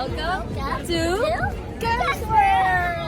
Welcome to Girls World.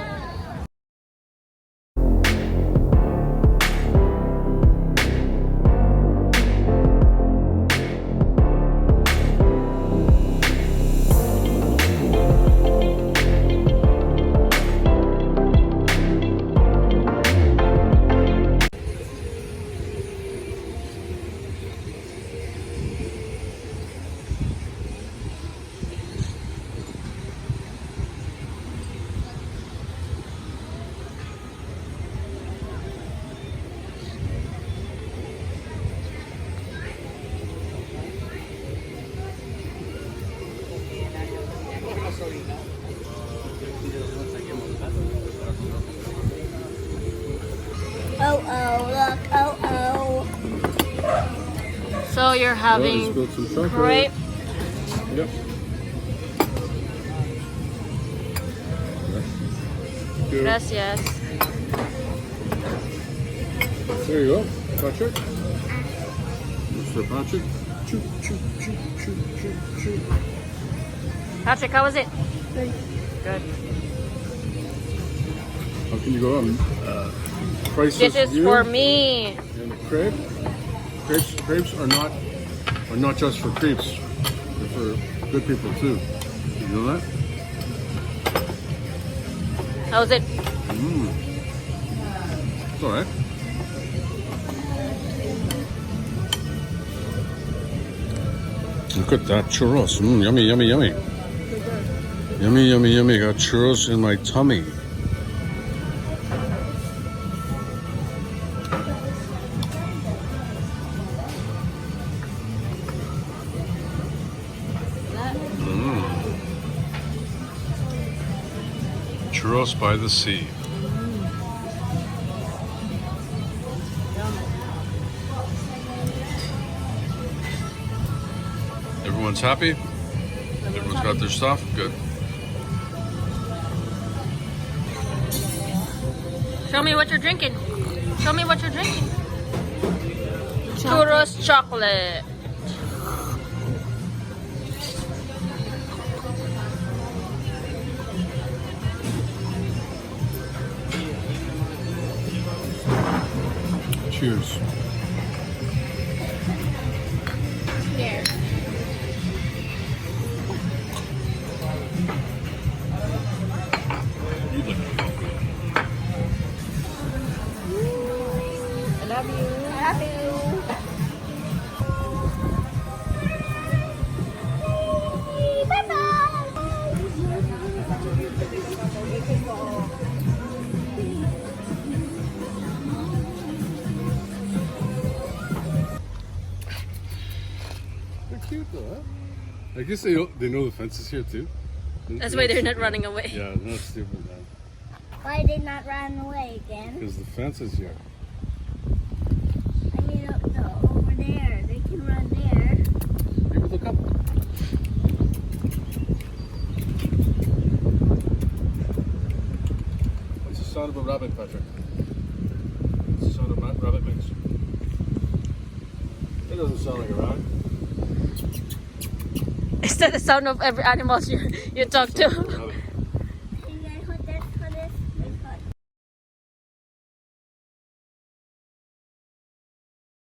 Look, So you're having crepe? Yep. Gracias. There you go, Patrick. Mr. Patrick. Choo, choo, choo, choo, choo, choo. Patrick, how was it? Good. How can you go on? Prices This is for me. And the crepe. Crepes are not just for creeps. They're for good people too. You know that? How was it? It's alright. Look at that churros. Yummy, yummy, yummy. Yummy, yummy, yummy. Got churros in my tummy. Churros by the sea. Everyone's happy? Everyone's got their stuff? Good. Show me what you're drinking. Show me what you're drinking. Churros chocolate. Cheers. Cheers. I love you. I love you. They're cute though, huh? I guess they know the fence is here too. That's why they're not running away. Yeah, they're not stupid, man. Why did not run away again? Because the fence is here. I mean, over there. They can run there. People look up. What's the sound of a rabbit, Patrick? What's the sound of a rabbit makes? It doesn't sound like a rabbit. Is that the sound of every animal you talk to?